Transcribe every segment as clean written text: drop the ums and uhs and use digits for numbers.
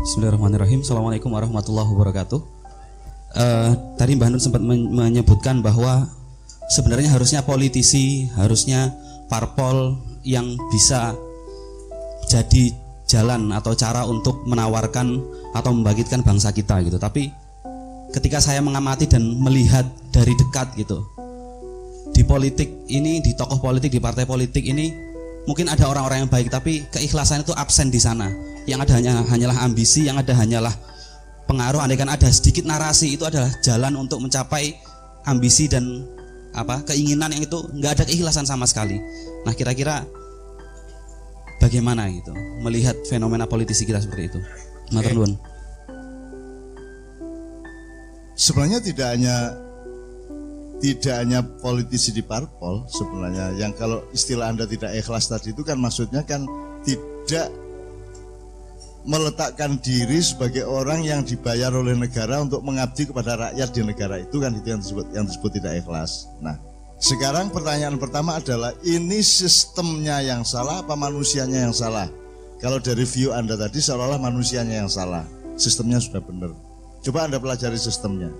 Bismillahirrahmanirrahim. Assalamualaikum warahmatullahi wabarakatuh. Tadi Mbak Nun sempat menyebutkan bahwa sebenarnya harusnya politisi, harusnya parpol yang bisa jadi jalan atau cara untuk menawarkan atau membangkitkan bangsa kita gitu. Tapi ketika saya mengamati dan melihat dari dekat gitu, di politik ini, di tokoh politik, di partai politik ini mungkin ada orang-orang yang baik, tapi keikhlasan itu absen di sana. Yang ada hanyalah ambisi, yang ada hanyalah pengaruh. Andaikan ada sedikit narasi, itu adalah jalan untuk mencapai ambisi dan keinginan yang itu nggak ada keikhlasan sama sekali. Nah, kira-kira bagaimana gitu melihat fenomena politisi kita seperti itu? Matur nuwun. Sebenarnya tidak hanya politisi di parpol sebenarnya, yang kalau istilah Anda tidak ikhlas tadi itu kan maksudnya kan tidak meletakkan diri sebagai orang yang dibayar oleh negara untuk mengabdi kepada rakyat di negara, itu kan itu yang disebut tidak ikhlas. Nah, sekarang pertanyaan pertama adalah, ini sistemnya yang salah apa manusianya yang salah? Kalau dari view Anda tadi seolah-olah manusianya yang salah, sistemnya sudah benar. Coba Anda pelajari sistemnya.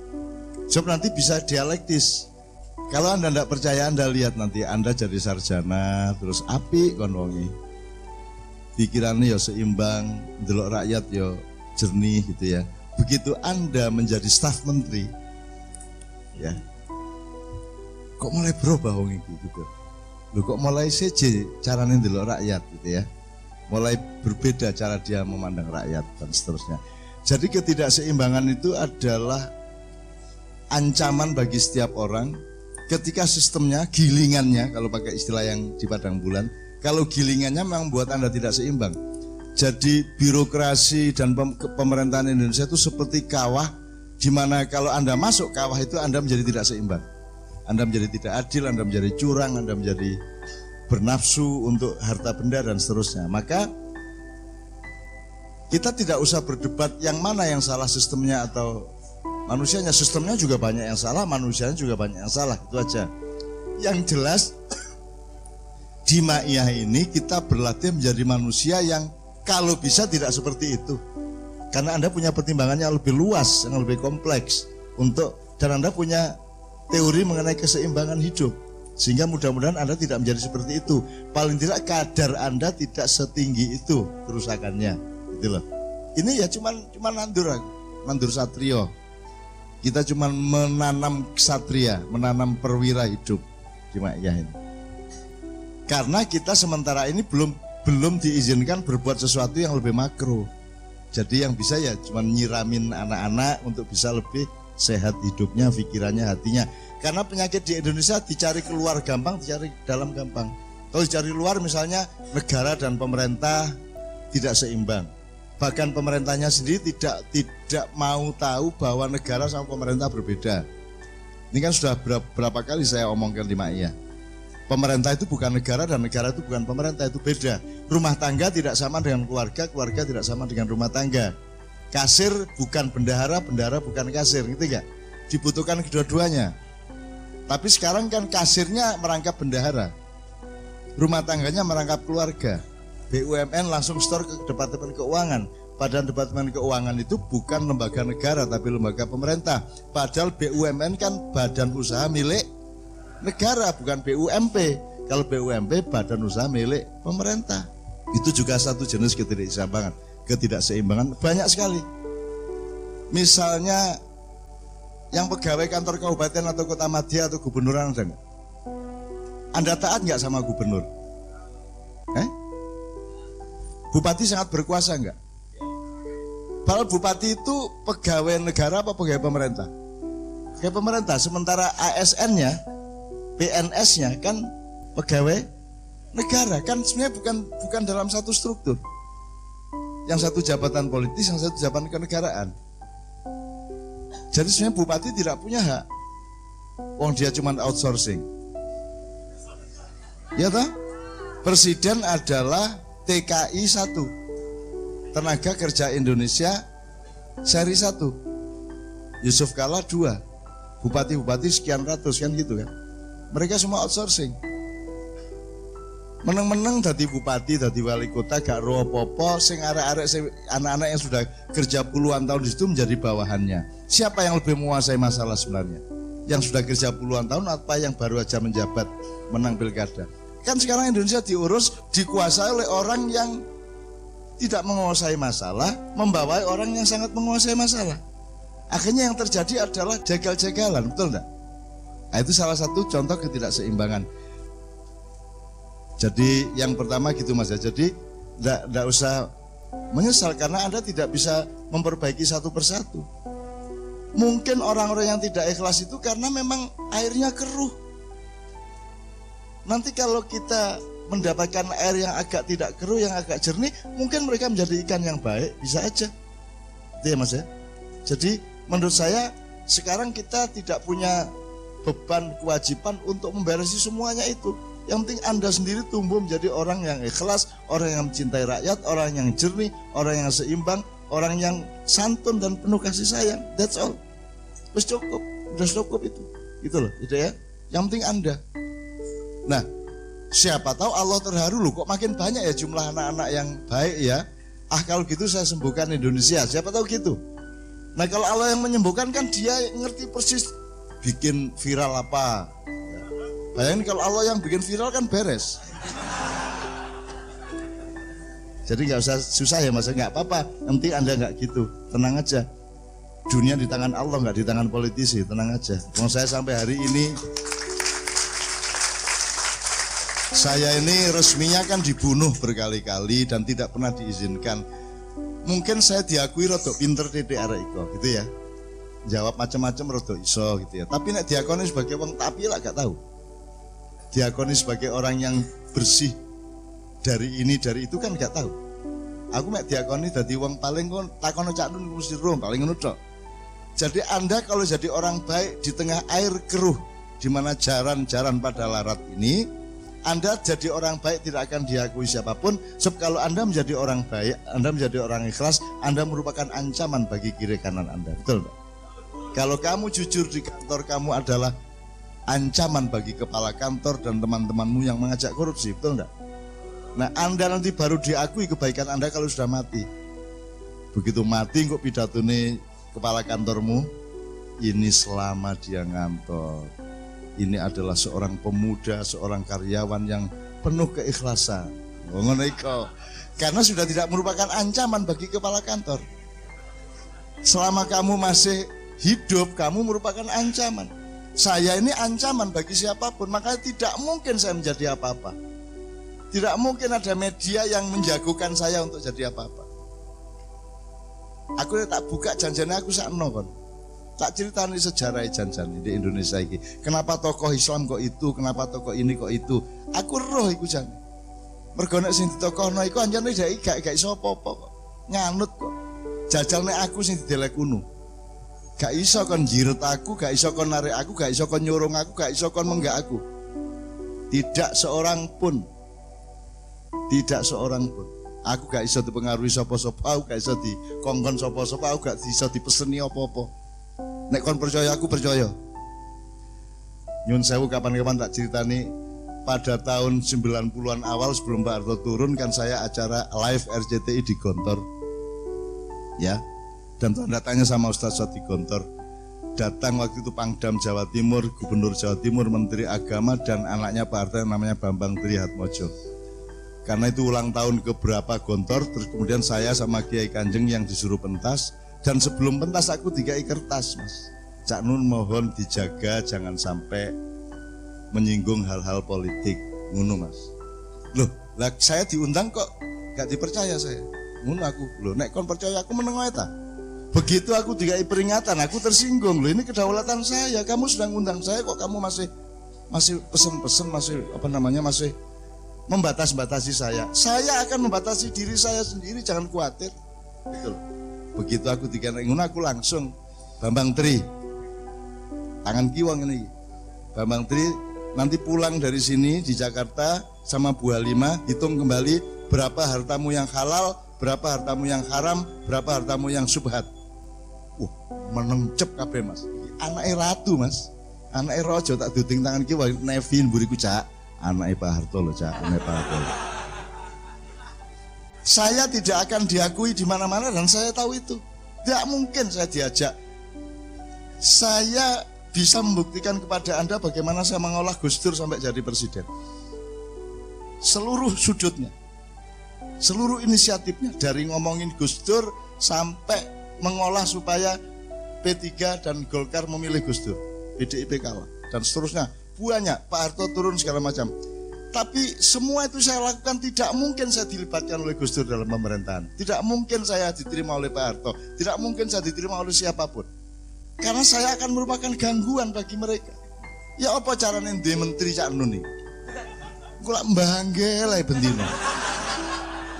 Coba nanti bisa dialektis. Kalau Anda tidak percaya, Anda lihat nanti Anda jadi sarjana, terus apik kon wongi. Pikirannya ya seimbang, delok rakyat ya jernih gitu ya. Begitu Anda menjadi staf menteri, ya, kok mulai berubah wong iki gitu. Loh, kok mulai seje caranya delok rakyat gitu ya. Mulai berbeda cara dia memandang rakyat dan seterusnya. Jadi ketidakseimbangan itu adalah ancaman bagi setiap orang ketika sistemnya, gilingannya, kalau pakai istilah yang di Padang Bulan, kalau gilingannya memang buat Anda tidak seimbang. Jadi birokrasi dan pemerintahan Indonesia itu seperti kawah, di mana kalau Anda masuk kawah itu Anda menjadi tidak seimbang. Anda menjadi tidak adil, Anda menjadi curang, Anda menjadi bernafsu untuk harta benda dan seterusnya. Maka kita tidak usah berdebat yang mana yang salah, sistemnya atau manusianya. Sistemnya juga banyak yang salah, manusianya juga banyak yang salah, itu aja. Yang jelas di Ma'iyah ini kita berlatih menjadi manusia yang kalau bisa tidak seperti itu. Karena Anda punya pertimbangan yang lebih luas, yang lebih kompleks dan Anda punya teori mengenai keseimbangan hidup. Sehingga mudah-mudahan Anda tidak menjadi seperti itu. Paling tidak kadar Anda tidak setinggi itu kerusakannya. Gitu loh. Ini ya cuman nandur satrio. Kita cuman menanam ksatria, menanam perwira hidup di Ma'iyah ini. Karena kita sementara ini belum diizinkan berbuat sesuatu yang lebih makro. Jadi yang bisa ya cuma nyiramin anak-anak untuk bisa lebih sehat hidupnya, pikirannya, hatinya. Karena penyakit di Indonesia dicari keluar gampang, dicari dalam gampang. Kalau dicari luar misalnya negara dan pemerintah tidak seimbang. Bahkan pemerintahnya sendiri tidak mau tahu bahwa negara sama pemerintah berbeda. Ini kan sudah berapa kali saya omongkan di Ma'iyah. Pemerintah itu bukan negara dan negara itu bukan pemerintah, itu beda. Rumah tangga tidak sama dengan keluarga, keluarga tidak sama dengan rumah tangga. Kasir bukan bendahara, bendahara bukan kasir, gitu enggak? Dibutuhkan kedua-duanya. Tapi sekarang kan kasirnya merangkap bendahara, rumah tangganya merangkap keluarga. BUMN langsung store ke Departemen Keuangan. Padahal Departemen Keuangan itu bukan lembaga negara tapi lembaga pemerintah. Padahal BUMN kan badan usaha milik negara, bukan BUMP. Kalau BUMP badan usaha milik pemerintah. Itu juga satu jenis ketidakseimbangan banyak sekali. Misalnya yang pegawai kantor kabupaten atau kota madya atau gubernur ada enggak? Anda taat enggak sama gubernur? Bupati sangat berkuasa enggak? Padahal bupati itu pegawai negara apa pegawai pemerintah? Pegawai pemerintah, sementara ASN-nya, PNS-nya kan pegawai negara, kan sebenarnya bukan dalam satu struktur. Yang satu jabatan politis, yang satu jabatan kenegaraan. Jadi sebenarnya bupati tidak punya hak. Wong dia cuma outsourcing. Ya toh? Presiden adalah TKI 1, Tenaga Kerja Indonesia seri 1. Yusuf Kala 2. Bupati-bupati sekian ratus kan gitu kan. Mereka semua outsourcing. meneng-meneng dadi bupati, dadi wali kota gak ro apa-apa, sing arek-arek anak-anak yang sudah kerja puluhan tahun di situ menjadi bawahannya. Siapa yang lebih menguasai masalah sebenarnya? Yang sudah kerja puluhan tahun apa yang baru aja menjabat menang pilkada? Kan sekarang Indonesia diurus, dikuasai oleh orang yang tidak menguasai masalah, membawai orang yang sangat menguasai masalah. Akhirnya yang terjadi adalah jegal-jegalan, betul enggak? Nah, itu salah satu contoh ketidakseimbangan. Jadi yang pertama gitu Mas ya. Jadi enggak usah menyesal karena Anda tidak bisa memperbaiki satu persatu. Mungkin orang-orang yang tidak ikhlas itu karena memang airnya keruh. Nanti kalau kita mendapatkan air yang agak tidak keruh, yang agak jernih, mungkin mereka menjadi ikan yang baik, bisa aja. Itu ya Mas ya. Jadi menurut saya sekarang kita tidak punya beban kewajiban untuk memberesi semuanya itu. Yang penting Anda sendiri tumbuh menjadi orang yang ikhlas, orang yang mencintai rakyat, orang yang jernih, orang yang seimbang, orang yang santun dan penuh kasih sayang. That's all. Udah cukup itu. Gitu loh, gitu ya. Yang penting Anda. Nah, siapa tahu Allah terharu loh, kok makin banyak ya jumlah anak-anak yang baik ya. Kalau gitu saya sembuhkan Indonesia. Siapa tahu gitu. Nah, kalau Allah yang menyembuhkan kan dia ngerti persis bikin viral apa. Bayangin kalau Allah yang bikin viral kan beres. Jadi nggak usah susah ya Mas, nggak apa-apa. Nanti Anda nggak gitu, tenang aja. Dunia di tangan Allah, nggak di tangan politisi, tenang aja. Mau saya sampai hari ini, saya ini resminya kan dibunuh berkali-kali dan tidak pernah diizinkan. Mungkin saya diakui rodok pinter titik arek iko, gitu ya. Jawab macam-macam rodok iso gitu ya. Tapi nek diakoni sebagai wong tapi lah gak tahu. Diakoni sebagai orang yang bersih dari ini dari itu kan gak tahu. Aku mek diakoni dadi wong paling kon takono Cak Nun mesti rom paling ngono tok. Jadi Anda kalau jadi orang baik di tengah air keruh di mana jaran-jaran pada larat ini, Anda jadi orang baik tidak akan diakui siapapun. Sebab kalau Anda menjadi orang baik, Anda menjadi orang ikhlas, Anda merupakan ancaman bagi kiri kanan Anda. Betul enggak? Kalau kamu jujur di kantor, kamu adalah ancaman bagi kepala kantor dan teman-temanmu yang mengajak korupsi. Betul enggak? Nah, Anda nanti baru diakui kebaikan Anda kalau sudah mati. Begitu mati kok pidatone kepala kantormu, ini selama dia ngantor. Ini adalah seorang pemuda, seorang karyawan yang penuh keikhlasan. Ngono iku. Karena sudah tidak merupakan ancaman bagi kepala kantor. Selama kamu masih hidup, kamu merupakan ancaman. Saya ini ancaman bagi siapapun, makanya tidak mungkin saya menjadi apa-apa. Tidak mungkin ada media yang menjagokan saya untuk jadi apa-apa. Aku tak buka janjane aku sakno kon. Tak ceritani sejarah janjane di Indonesia ini. Kenapa tokoh Islam kok itu, kenapa tokoh ini kok itu. Aku roh iku jan. Mergo nek sing ditokohno iku anjane gak iso apa-apa kok. Nganut kok. Jajal nek aku sing didelek kuno. Gak iso kon jiret aku, gak iso kon narik aku, gak iso kon nyorong aku, gak iso kon menggak aku. Tidak seorang pun. Tidak seorang pun. Aku gak iso dipengaruhi sapa-sapa, aku gak iso dikongkon sapa-sapa, aku gak iso dipeseni apa-apa. Nek kon percaya aku percaya. Nyun sewu kapan-kapan tak ceritani pada tahun 90-an awal sebelum Pak Harto turun kan saya acara live RCTI di Gontor. Ya. Dan tanda tanya sama Ustaz Soti Gontor. Datang waktu itu Pangdam Jawa Timur, Gubernur Jawa Timur, Menteri Agama dan anaknya Pak Harto yang namanya Bambang Trihatmojo. Karena itu ulang tahun keberapa Gontor, terus kemudian saya sama Kiai Kanjeng yang disuruh pentas. Dan sebelum pentas aku dikai kertas Mas. Cak Nun mohon dijaga jangan sampai menyinggung hal-hal politik. Ngono Mas. Loh, lah saya diundang kok gak dipercaya saya. Ngono aku. Loh, nek kon percaya aku meneng wae ta. Begitu aku dikai peringatan, aku tersinggung. Loh, ini kedaulatan saya. Kamu sedang undang saya kok kamu masih pesen-pesen, masih masih membatas-batasi saya. Saya akan membatasi diri saya sendiri, jangan khawatir. Betul. Begitu aku dikatakan ngono aku langsung Bambang Tri. Tangan kiwang ini. Bambang Tri nanti pulang dari sini di Jakarta sama Bu Halimah hitung kembali berapa hartamu yang halal, berapa hartamu yang haram, berapa hartamu yang subhat. Menengcep kabeh Mas. Anake ratu Mas. Anake raja tak duding tangan kiwang Nevin buriku Cak. Anaknya Pak Harto loh, Cak, anaknya Pak Harto. Saya tidak akan diakui di mana-mana dan saya tahu itu. Tidak mungkin saya diajak. Saya bisa membuktikan kepada Anda bagaimana saya mengolah Gus Dur sampai jadi presiden. Seluruh sudutnya, seluruh inisiatifnya, dari ngomongin Gus Dur sampai mengolah supaya P3 dan Golkar memilih Gus Dur, PDIP kalah, dan seterusnya. Banyak, Pak Harto turun segala macam. Tapi semua itu saya lakukan, tidak mungkin saya dilibatkan oleh Gus Dur dalam pemerintahan. Tidak mungkin saya diterima oleh Pak Harto. Tidak mungkin saya diterima oleh siapapun. Karena saya akan merupakan gangguan bagi mereka. Ya apa caranya dia menteri Cak Nun ini? Gula mbangge lah bendino.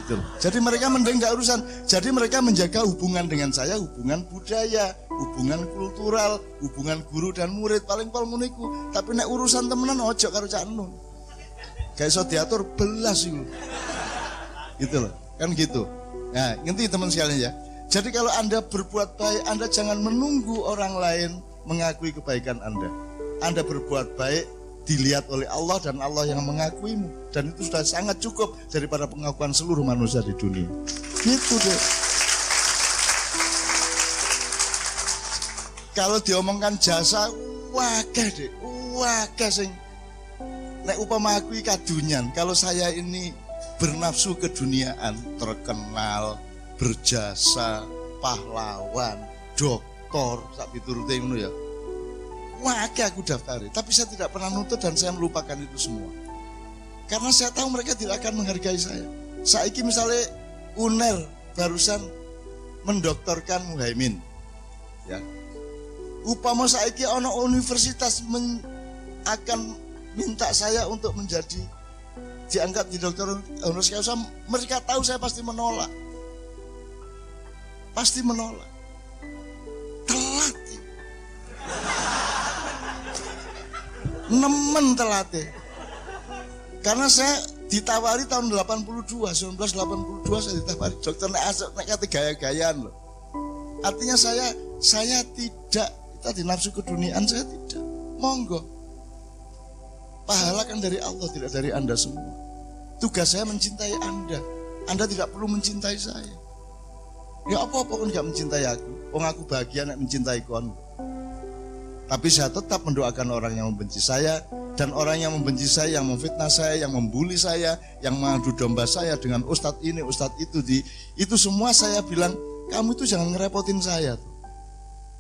Gitu. Jadi mereka mending gak urusan. Jadi mereka menjaga hubungan dengan saya, hubungan budaya, hubungan kultural, hubungan guru dan murid, paling muniku. Tapi nek urusan temenan ojo karo Cak Nun. Gak iso diatur belas itu. Gitu loh, kan gitu. Nah, ngerti teman sekalian ya. Jadi kalau Anda berbuat baik, Anda jangan menunggu orang lain mengakui kebaikan Anda. Anda berbuat baik dilihat oleh Allah dan Allah yang mengakuimu. Dan itu sudah sangat cukup daripada pengakuan seluruh manusia di dunia. Gitu deh. Kalau diomongkan jasa, wakeh deh, wakeh sing. Nek upama aku kadunyan, kalau saya ini bernafsu keduniaan, terkenal, berjasa, pahlawan, doktor, sak piturute ngono ya. Wakeh aku daftari, tapi saya tidak pernah nuntut dan saya melupakan itu semua. Karena saya tahu mereka tidak akan menghargai saya. Saiki misalnya UNER barusan mendoktorkan Muhaimin. Ya. Upama saiki ono universitas akan minta saya untuk menjadi diangkat di dokter honoris causa, mereka tahu saya pasti menolak. Pasti menolak. Telat. Nemen telat. Karena saya ditawari tahun 1982 saya ditawari dokter nek kate gaya-gayaan loh. Artinya saya tidak tadi nafsu keduniaan, saya tidak. Monggo. Pahala kan dari Allah, tidak dari Anda semua. Tugas saya mencintai Anda. Anda tidak perlu mencintai saya. Ya apa-apa kan gak mencintai aku. Aku bahagia nek mencintai kon. Tapi saya tetap mendoakan orang yang membenci saya. Dan orang yang membenci saya, yang memfitnah saya, yang membuli saya, yang mengadu domba saya dengan ustadz ini, ustadz itu. Itu semua saya bilang, kamu itu jangan ngerepotin saya.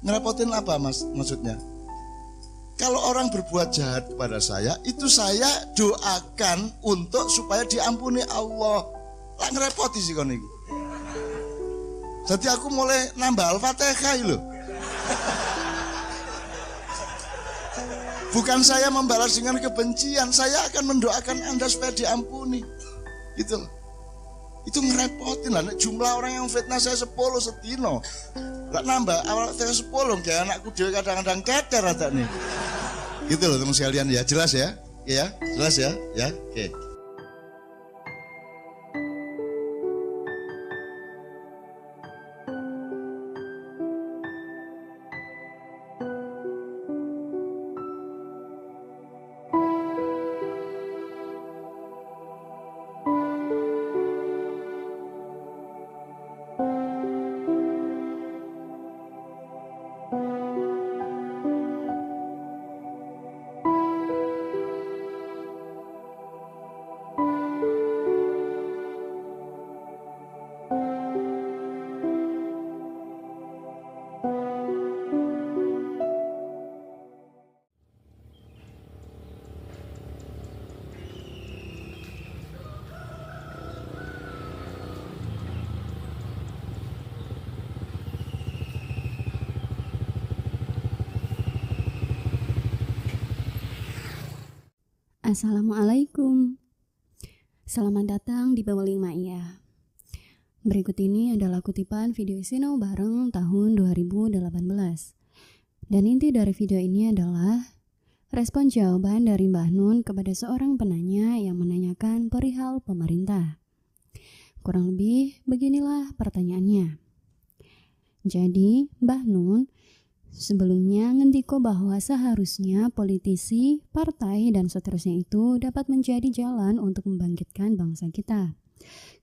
Ngerepotin apa maksudnya? Kalau orang berbuat jahat kepada saya, itu saya doakan untuk supaya diampuni Allah. Lah ngerepoti sih kon iku. Jadi aku mulai nambah Al-Fatihah lho. Bukan saya membalas dengan kebencian, saya akan mendoakan Anda supaya diampuni. Gitu loh. Itu ngerepotin lah, jumlah orang yang fitnah saya 10 setino. Gak nambah, awal saya 10, kayak anakku dia kadang-kadang keter ada nih. Gitu loh teman sekalian ya, jelas ya? Ya, jelas ya? Ya, oke. Assalamualaikum. Selamat datang di Baweling Ma'iyah. Berikut ini adalah kutipan video Sinau Bareng tahun 2018. Dan inti dari video ini adalah respon jawaban dari Mbah Nun kepada seorang penanya yang menanyakan perihal pemerintah. Kurang lebih beginilah pertanyaannya. Jadi, Mbah Nun Sebelumnya ngendiko bahwa seharusnya politisi, partai, dan seterusnya itu dapat menjadi jalan untuk membangkitkan bangsa kita.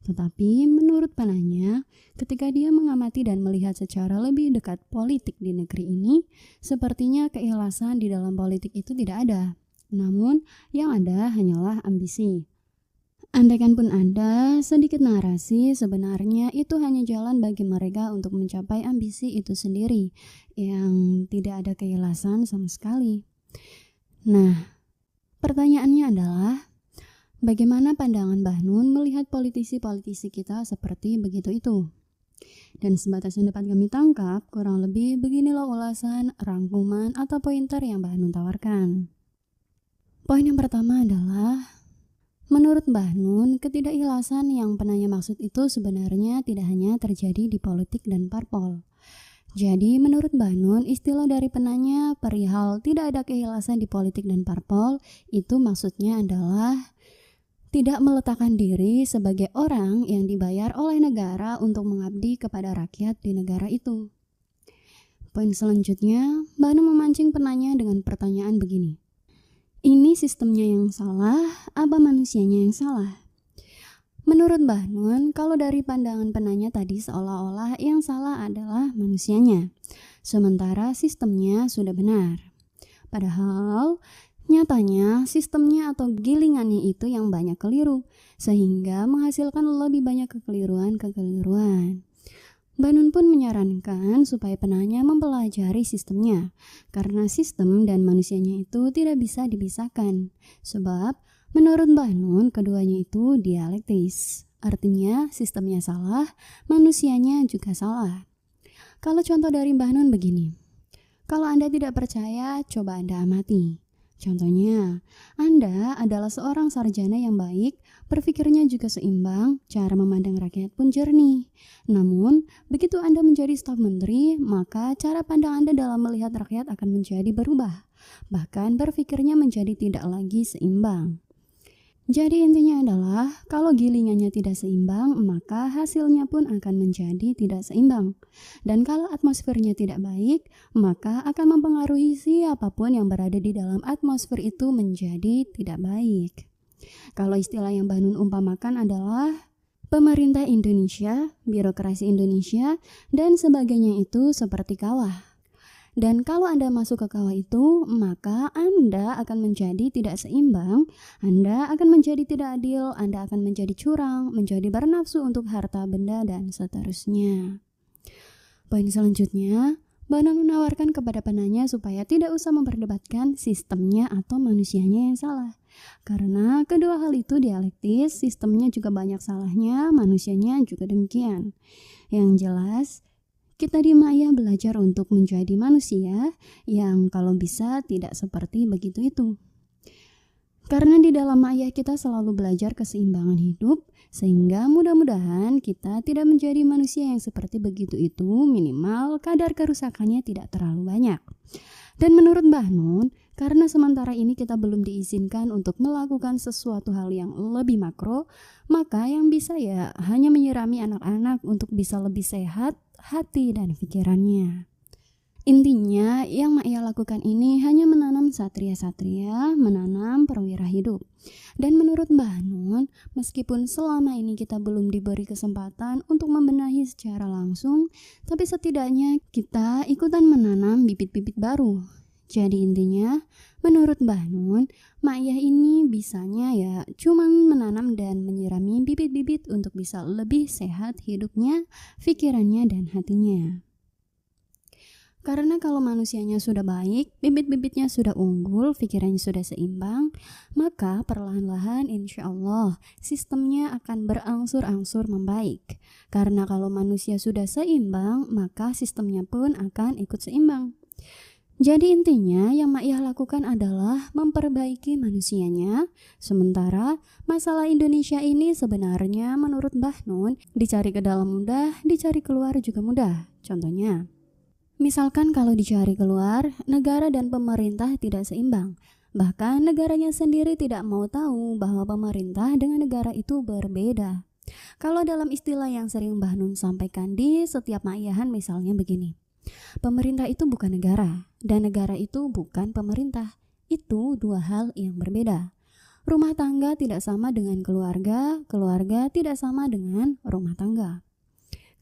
Tetapi menurut panahnya, ketika dia mengamati dan melihat secara lebih dekat politik di negeri ini, sepertinya keikhlasan di dalam politik itu tidak ada. Namun, yang ada hanyalah ambisi. Andaikan pun ada sedikit narasi, sebenarnya itu hanya jalan bagi mereka untuk mencapai ambisi itu sendiri, yang tidak ada keikhlasan sama sekali. Nah, pertanyaannya adalah, bagaimana pandangan Mbah Nun melihat politisi-politisi kita seperti begitu itu? Dan sebatas yang dapat kami tangkap, kurang lebih beginilah ulasan, rangkuman, atau pointer yang Mbah Nun tawarkan. Poin yang pertama adalah, menurut Mbah Nun, ketidakikhlasan yang penanya maksud itu sebenarnya tidak hanya terjadi di politik dan parpol. Jadi menurut Mbah Nun, istilah dari penanya perihal tidak ada keikhlasan di politik dan parpol itu maksudnya adalah tidak meletakkan diri sebagai orang yang dibayar oleh negara untuk mengabdi kepada rakyat di negara itu. Poin selanjutnya, Mbah Nun memancing penanya dengan pertanyaan begini. Ini sistemnya yang salah, apa manusianya yang salah? Menurut Mbah Nun, kalau dari pandangan penanya tadi seolah-olah yang salah adalah manusianya, sementara sistemnya sudah benar. Padahal, nyatanya sistemnya atau gilingannya itu yang banyak keliru, sehingga menghasilkan lebih banyak kekeliruan. Mbah Nun pun menyarankan supaya penanya mempelajari sistemnya, karena sistem dan manusianya itu tidak bisa dipisahkan. Sebab, menurut Mbah Nun, keduanya itu dialektis. Artinya, sistemnya salah, manusianya juga salah. Kalau contoh dari Mbah Nun begini, kalau Anda tidak percaya, coba Anda amati. Contohnya, Anda adalah seorang sarjana yang baik, berpikirnya juga seimbang, cara memandang rakyat pun jernih. Namun, begitu Anda menjadi staf menteri, maka cara pandang Anda dalam melihat rakyat akan menjadi berubah. Bahkan berpikirnya menjadi tidak lagi seimbang. Jadi intinya adalah, kalau gilingannya tidak seimbang, maka hasilnya pun akan menjadi tidak seimbang. Dan kalau atmosfernya tidak baik, maka akan mempengaruhi siapapun yang berada di dalam atmosfer itu menjadi tidak baik. Kalau istilah yang Mbah Nun umpamakan adalah pemerintah Indonesia, birokrasi Indonesia, dan sebagainya itu seperti kawah. Dan kalau Anda masuk ke kawah itu, maka Anda akan menjadi tidak seimbang, Anda akan menjadi tidak adil, Anda akan menjadi curang, menjadi bernafsu untuk harta benda, dan seterusnya. Poin selanjutnya, Mbah Nun menawarkan kepada penanya supaya tidak usah memperdebatkan sistemnya atau manusianya yang salah. Karena kedua hal itu dialektis, sistemnya juga banyak salahnya, manusianya juga demikian. Yang jelas, kita di Maya belajar untuk menjadi manusia yang kalau bisa tidak seperti begitu itu. Karena di dalam Maya kita selalu belajar keseimbangan hidup, sehingga mudah-mudahan kita tidak menjadi manusia yang seperti begitu itu, minimal kadar kerusakannya tidak terlalu banyak. Dan menurut Mbah Nun, karena sementara ini kita belum diizinkan untuk melakukan sesuatu hal yang lebih makro, maka yang bisa ya hanya menyirami anak-anak untuk bisa lebih sehat hati dan pikirannya. Intinya, yang Maya lakukan ini hanya menanam satria-satria, menanam perwira hidup. Dan menurut Mbah Nun, meskipun selama ini kita belum diberi kesempatan untuk membenahi secara langsung, tapi setidaknya kita ikutan menanam bibit-bibit baru. Jadi intinya, menurut Mbah Nun, Maya ini bisanya ya cuman menanam dan menyirami bibit-bibit untuk bisa lebih sehat hidupnya, pikirannya, dan hatinya. Karena kalau manusianya sudah baik, bibit-bibitnya sudah unggul, pikirannya sudah seimbang, maka perlahan-lahan insya Allah sistemnya akan berangsur-angsur membaik. Karena kalau manusia sudah seimbang, maka sistemnya pun akan ikut seimbang. Jadi intinya yang Ma'iyah lakukan adalah memperbaiki manusianya, sementara masalah Indonesia ini sebenarnya menurut Mbah Nun dicari ke dalam mudah, dicari keluar juga mudah. Contohnya, misalkan kalau dicari keluar, negara dan pemerintah tidak seimbang. Bahkan negaranya sendiri tidak mau tahu bahwa pemerintah dengan negara itu berbeda. Kalau dalam istilah yang sering Mbah Nun sampaikan di setiap Ma'iyahan misalnya begini. Pemerintah itu bukan negara, dan negara itu bukan pemerintah. Itu dua hal yang berbeda. Rumah tangga tidak sama dengan keluarga, keluarga tidak sama dengan rumah tangga.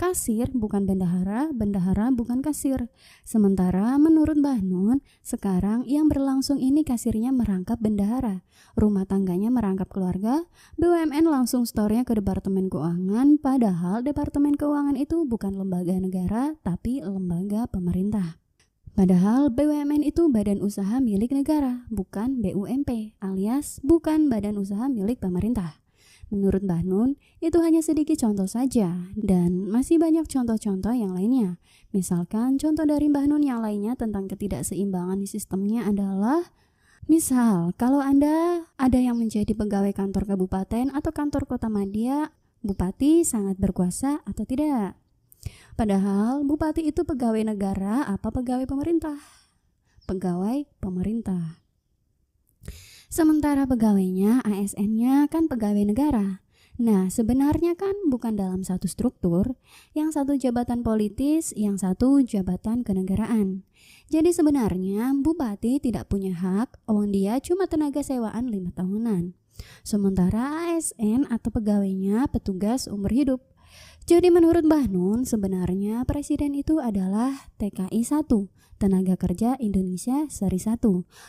Kasir bukan bendahara, bendahara bukan kasir. Sementara menurut Mbah Nun, sekarang yang berlangsung ini kasirnya merangkap bendahara, rumah tangganya merangkap keluarga, BUMN langsung store-nya ke Departemen Keuangan, padahal Departemen Keuangan itu bukan lembaga negara, tapi lembaga pemerintah. Padahal BUMN itu badan usaha milik negara, bukan BUMP, alias bukan badan usaha milik pemerintah. Menurut Mbah Nun, itu hanya sedikit contoh saja, dan masih banyak contoh-contoh yang lainnya. Misalkan contoh dari Mbah Nun yang lainnya tentang ketidakseimbangan sistemnya adalah, misal kalau Anda ada yang menjadi pegawai kantor kabupaten atau kantor kota madya, bupati sangat berkuasa atau tidak? Padahal bupati itu pegawai negara apa pegawai pemerintah? Pegawai pemerintah. Sementara pegawainya, ASN-nya kan pegawai negara. Nah, sebenarnya kan bukan dalam satu struktur, yang satu jabatan politis, yang satu jabatan kenegaraan. Jadi sebenarnya bupati tidak punya hak, dia cuma tenaga sewaan 5 tahunan. Sementara ASN atau pegawainya petugas umur hidup. Jadi menurut Mbah Nun, sebenarnya presiden itu adalah TKI 1, Tenaga Kerja Indonesia Seri 1,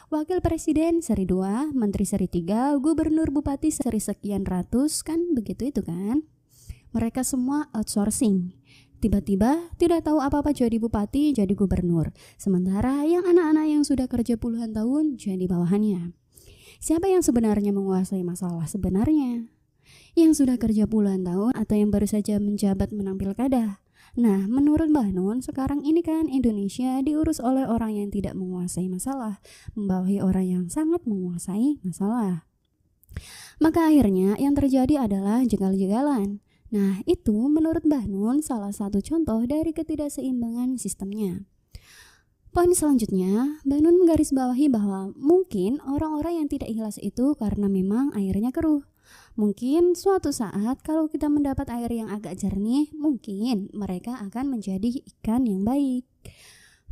Wakil Presiden Seri 2, Menteri Seri 3, Gubernur Bupati Seri sekian ratus, kan begitu itu kan? Mereka semua outsourcing. Tiba-tiba tidak tahu apa-apa jadi bupati, jadi gubernur. Sementara yang anak-anak yang sudah kerja puluhan tahun jadi bawahannya. Siapa yang sebenarnya menguasai masalah sebenarnya? Yang sudah kerja puluhan tahun atau yang baru saja menjabat menang pilkada? Nah, menurut Mbah Nun, sekarang ini kan Indonesia diurus oleh orang yang tidak menguasai masalah, membawahi orang yang sangat menguasai masalah. Maka akhirnya yang terjadi adalah jegal-jegalan. Nah, itu menurut Mbah Nun salah satu contoh dari ketidakseimbangan sistemnya. Poin selanjutnya, Mbah Nun menggarisbawahi bahwa mungkin orang-orang yang tidak ikhlas itu karena memang airnya keruh. Mungkin suatu saat kalau kita mendapat air yang agak jernih, mungkin mereka akan menjadi ikan yang baik.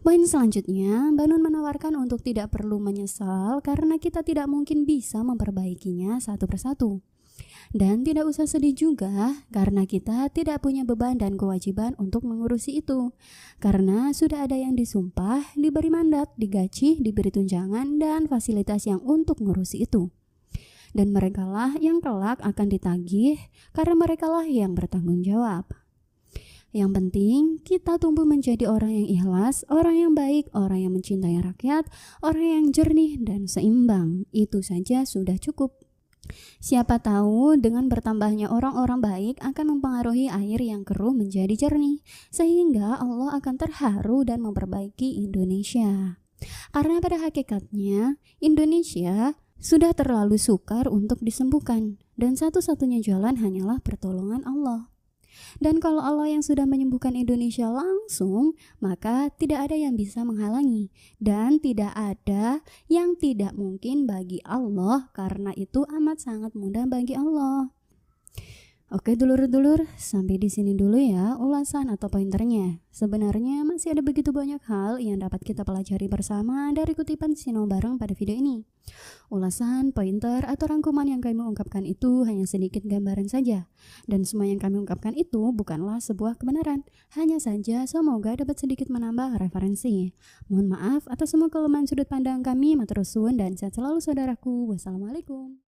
Poin selanjutnya, Mbah Nun menawarkan untuk tidak perlu menyesal karena kita tidak mungkin bisa memperbaikinya satu persatu. Dan tidak usah sedih juga karena kita tidak punya beban dan kewajiban untuk mengurusi itu. Karena sudah ada yang disumpah, diberi mandat, digaji, diberi tunjangan, dan fasilitas yang untuk mengurusi itu. Dan merekalah yang kelak akan ditagih karena merekalah yang bertanggung jawab. Yang penting kita tumbuh menjadi orang yang ikhlas, orang yang baik, orang yang mencintai rakyat, orang yang jernih dan seimbang. Itu saja sudah cukup. Siapa tahu dengan bertambahnya orang-orang baik akan mempengaruhi air yang keruh menjadi jernih, sehingga Allah akan terharu dan memperbaiki Indonesia. Karena pada hakikatnya Indonesia sudah terlalu sukar untuk disembuhkan, dan satu-satunya jalan hanyalah pertolongan Allah. Dan kalau Allah yang sudah menyembuhkan Indonesia langsung, maka tidak ada yang bisa menghalangi, dan tidak ada yang tidak mungkin bagi Allah, karena itu amat sangat mudah bagi Allah. Oke dulur-dulur, sampai di sini dulu ya ulasan atau pointernya. Sebenarnya masih ada begitu banyak hal yang dapat kita pelajari bersama dari kutipan Sinau Bareng pada video ini. Ulasan, pointer, atau rangkuman yang kami ungkapkan itu hanya sedikit gambaran saja. Dan semua yang kami ungkapkan itu bukanlah sebuah kebenaran. Hanya saja semoga dapat sedikit menambah referensi. Mohon maaf atas semua kelemahan sudut pandang kami, matur suwun dan sehat selalu saudaraku. Wassalamualaikum.